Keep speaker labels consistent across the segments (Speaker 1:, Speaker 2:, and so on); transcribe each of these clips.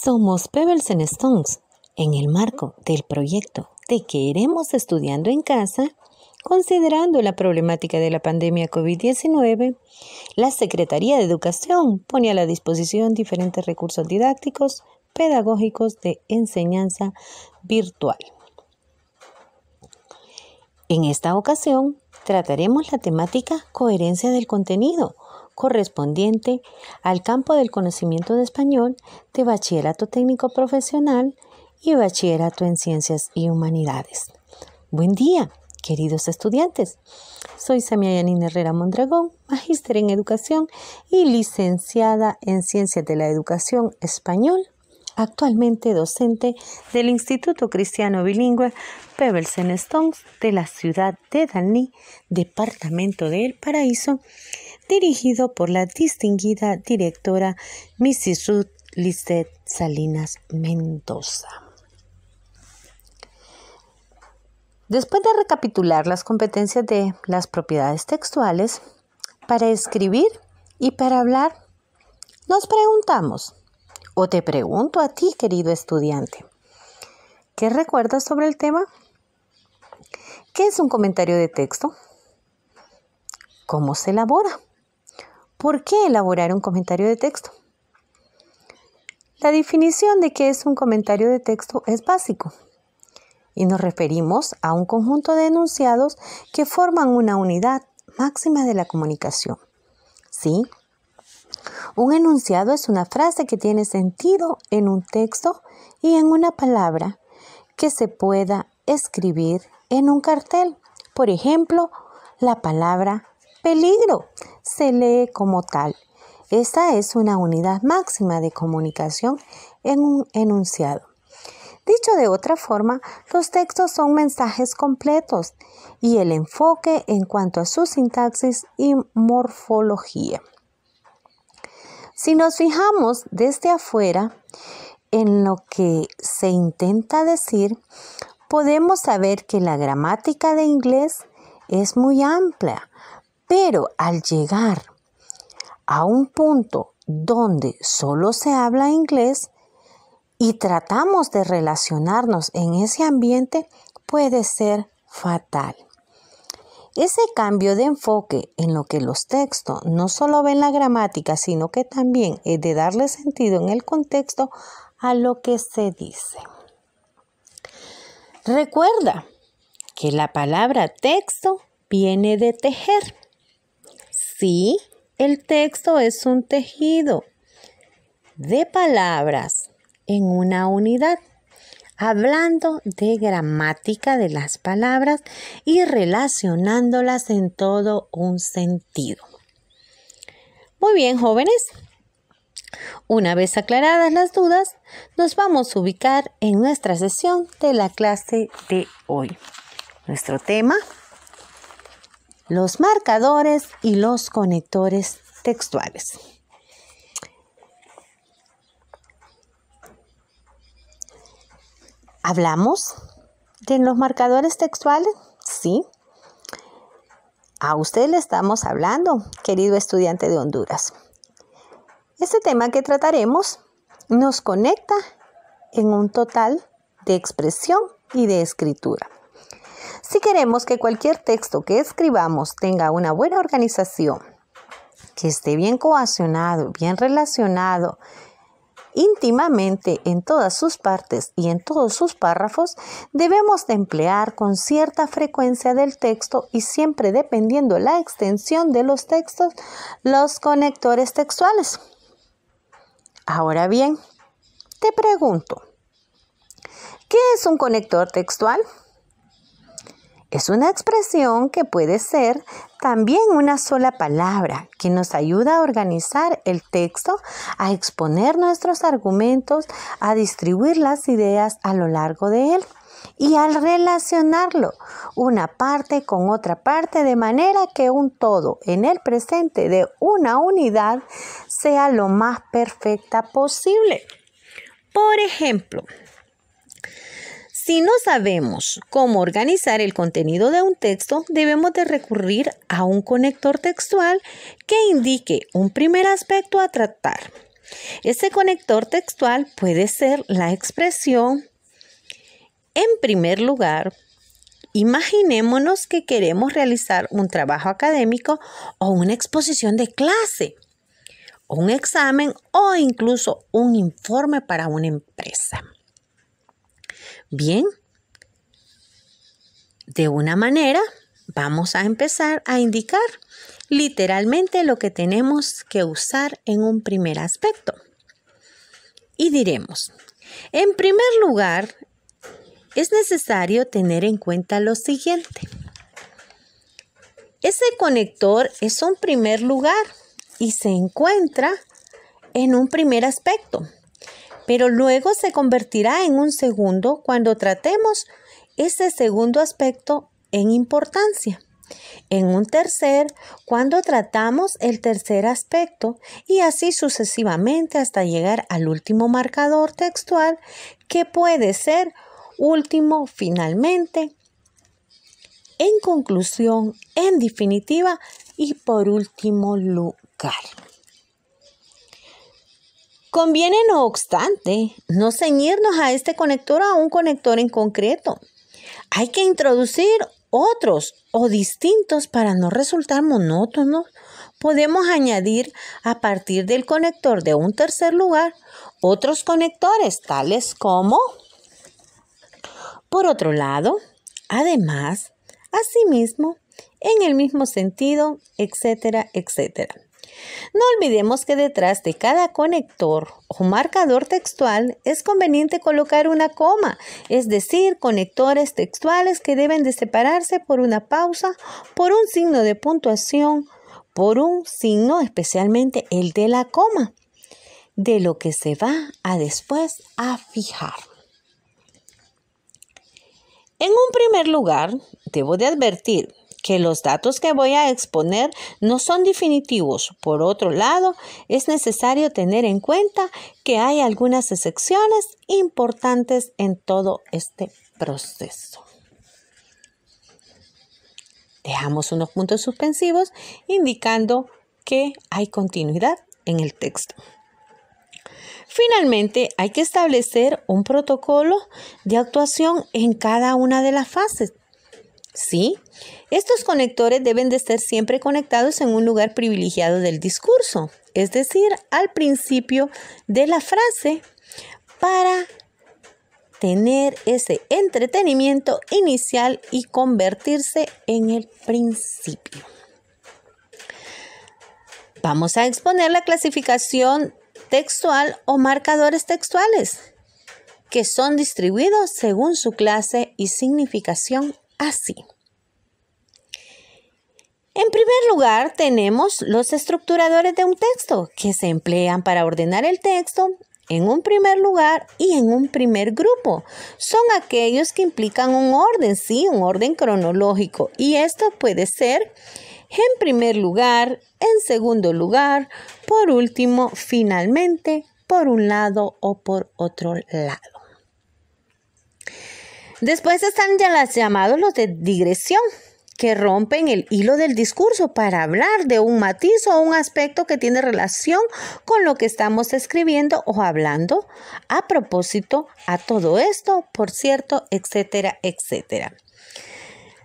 Speaker 1: Somos Pebbles and Stones. En el marco del proyecto Te Queremos Estudiando en Casa, considerando la problemática de la pandemia COVID-19, la Secretaría de Educación pone a la disposición diferentes recursos didácticos, pedagógicos de enseñanza virtual. En esta ocasión, trataremos la temática coherencia del contenido, correspondiente al campo del conocimiento de español de bachillerato técnico profesional y bachillerato en ciencias y humanidades. Buen día, queridos estudiantes. Soy Samia Yanina Herrera Mondragón, magíster en educación y licenciada en ciencias de la educación español, actualmente docente del Instituto Cristiano Bilingüe Pebbles and Stones de la ciudad de Dalní, departamento de El Paraíso, dirigido por la distinguida directora Mrs. Ruth Lisset Salinas Mendoza. Después de recapitular las competencias de las propiedades textuales, para escribir y para hablar, nos preguntamos, o te pregunto a ti, querido estudiante, ¿qué recuerdas sobre el tema? ¿Qué es un comentario de texto? ¿Cómo se elabora? ¿Por qué elaborar un comentario de texto? La definición de qué es un comentario de texto es básico y nos referimos a un conjunto de enunciados que forman una unidad máxima de la comunicación. ¿Sí? Un enunciado es una frase que tiene sentido en un texto y en una palabra que se pueda escribir en un cartel. Por ejemplo, la palabra peligro se lee como tal. Esta es una unidad máxima de comunicación en un enunciado. Dicho de otra forma, los textos son mensajes completos y el enfoque en cuanto a su sintaxis y morfología. Si nos fijamos desde afuera en lo que se intenta decir, podemos saber que la gramática de inglés es muy amplia, pero al llegar a un punto donde solo se habla inglés y tratamos de relacionarnos en ese ambiente, puede ser fatal. Ese cambio de enfoque en lo que los textos no solo ven la gramática, sino que también es de darle sentido en el contexto a lo que se dice. Recuerda que la palabra texto viene de tejer. Sí, el texto es un tejido de palabras en una unidad, hablando de gramática de las palabras y relacionándolas en todo un sentido. Muy bien, jóvenes. Una vez aclaradas las dudas, nos vamos a ubicar en nuestra sesión de la clase de hoy. Nuestro tema: los marcadores y los conectores textuales. ¿Hablamos de los marcadores textuales? Sí. A usted le estamos hablando, querido estudiante de Honduras. Este tema que trataremos nos conecta en un total de expresión y de escritura. Si queremos que cualquier texto que escribamos tenga una buena organización, que esté bien cohesionado, bien relacionado, íntimamente en todas sus partes y en todos sus párrafos, debemos de emplear con cierta frecuencia del texto y siempre dependiendo la extensión de los textos, los conectores textuales. Ahora bien, te pregunto, ¿qué es un conector textual? Es una expresión que puede ser también una sola palabra que nos ayuda a organizar el texto, a exponer nuestros argumentos, a distribuir las ideas a lo largo de él y al relacionarlo una parte con otra parte de manera que un todo en el presente de una unidad sea lo más perfecta posible. Por ejemplo, si no sabemos cómo organizar el contenido de un texto, debemos de recurrir a un conector textual que indique un primer aspecto a tratar. Ese conector textual puede ser la expresión en primer lugar. Imaginémonos que queremos realizar un trabajo académico o una exposición de clase, o un examen o incluso un informe para una empresa. Bien, de una manera vamos a empezar a indicar literalmente lo que tenemos que usar en un primer aspecto. Y diremos, en primer lugar, es necesario tener en cuenta lo siguiente. Ese conector es un primer lugar y se encuentra en un primer aspecto, pero luego se convertirá en un segundo cuando tratemos ese segundo aspecto en importancia. En un tercer, cuando tratamos el tercer aspecto, y así sucesivamente hasta llegar al último marcador textual, que puede ser último, finalmente, en conclusión, en definitiva y por último lugar. Conviene, no obstante, no ceñirnos a este conector o a un conector en concreto. Hay que introducir otros o distintos para no resultar monótonos. Podemos añadir a partir del conector de un tercer lugar otros conectores tales como, por otro lado, además, asimismo, en el mismo sentido, etcétera, etcétera. No olvidemos que detrás de cada conector o marcador textual es conveniente colocar una coma, es decir, conectores textuales que deben de separarse por una pausa, por un signo de puntuación, por un signo, especialmente el de la coma, de lo que se va a después a fijar. En un primer lugar, debo de advertir que los datos que voy a exponer no son definitivos. Por otro lado, es necesario tener en cuenta que hay algunas excepciones importantes en todo este proceso. Dejamos unos puntos suspensivos indicando que hay continuidad en el texto. Finalmente, hay que establecer un protocolo de actuación en cada una de las fases. Sí, estos conectores deben de estar siempre conectados en un lugar privilegiado del discurso, es decir, al principio de la frase, para tener ese entretenimiento inicial y convertirse en el principio. Vamos a exponer la clasificación textual o marcadores textuales, que son distribuidos según su clase y significación así. En primer lugar, tenemos los estructuradores de un texto, que se emplean para ordenar el texto en un primer lugar y en un primer grupo. Son aquellos que implican un orden, sí, un orden cronológico. Y esto puede ser en primer lugar, en segundo lugar, por último, finalmente, por un lado o por otro lado. Después están ya los llamados los de digresión, que rompen el hilo del discurso para hablar de un matiz o un aspecto que tiene relación con lo que estamos escribiendo o hablando a propósito a todo esto, por cierto, etcétera, etcétera.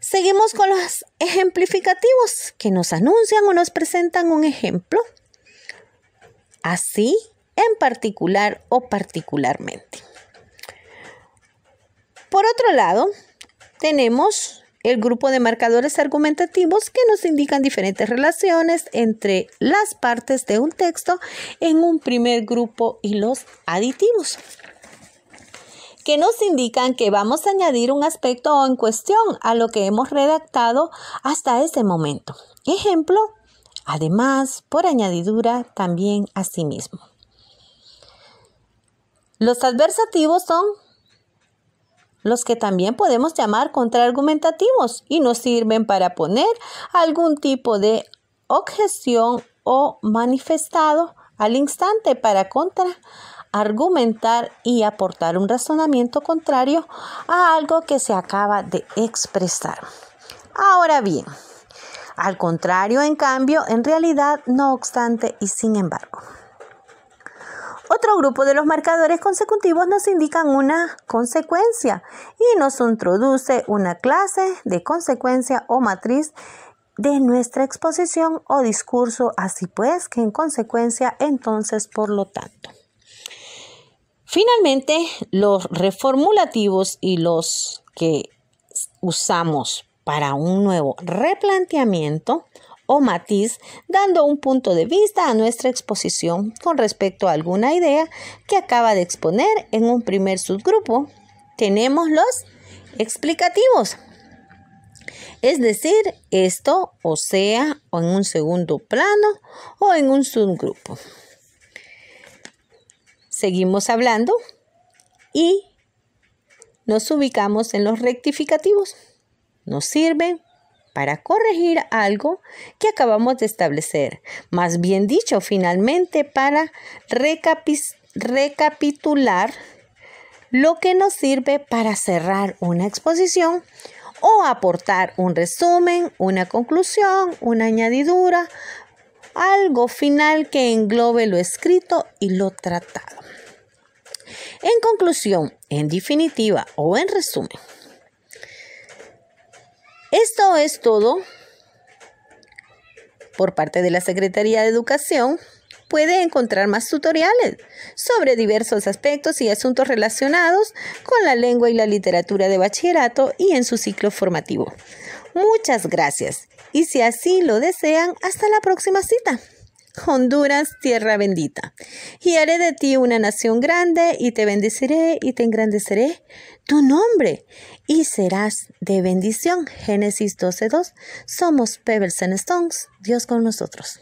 Speaker 1: Seguimos con los ejemplificativos, que nos anuncian o nos presentan un ejemplo, así, en particular o particularmente. Por otro lado, tenemos el grupo de marcadores argumentativos que nos indican diferentes relaciones entre las partes de un texto en un primer grupo y los aditivos, que nos indican que vamos a añadir un aspecto en cuestión a lo que hemos redactado hasta ese momento. Ejemplo, además, por añadidura, también asimismo. Los adversativos son los que también podemos llamar contraargumentativos y nos sirven para poner algún tipo de objeción o manifestado al instante para contraargumentar y aportar un razonamiento contrario a algo que se acaba de expresar. Ahora bien, al contrario, en cambio, en realidad, no obstante y sin embargo. Otro grupo de los marcadores consecutivos nos indican una consecuencia y nos introduce una clase de consecuencia o matriz de nuestra exposición o discurso, así pues que en consecuencia, entonces, por lo tanto. Finalmente, los reformulativos y los que usamos para un nuevo replanteamiento o matiz, dando un punto de vista a nuestra exposición con respecto a alguna idea que acaba de exponer en un primer subgrupo. Tenemos los explicativos, es decir, esto o sea, o en un segundo plano o en un subgrupo. Seguimos hablando y nos ubicamos en los rectificativos. Nos sirven para corregir algo que acabamos de establecer. Más bien dicho, finalmente, para recapitular lo que nos sirve para cerrar una exposición o aportar un resumen, una conclusión, una añadidura, algo final que englobe lo escrito y lo tratado. En conclusión, en definitiva o en resumen, esto es todo por parte de la Secretaría de Educación. Puede encontrar más tutoriales sobre diversos aspectos y asuntos relacionados con la lengua y la literatura de bachillerato y en su ciclo formativo. Muchas gracias y si así lo desean, hasta la próxima cita. Honduras, tierra bendita. Y haré de ti una nación grande y te bendeciré y te engrandeceré tu nombre y serás de bendición. Génesis 12:2. Somos Pebbles and Stones. Dios con nosotros.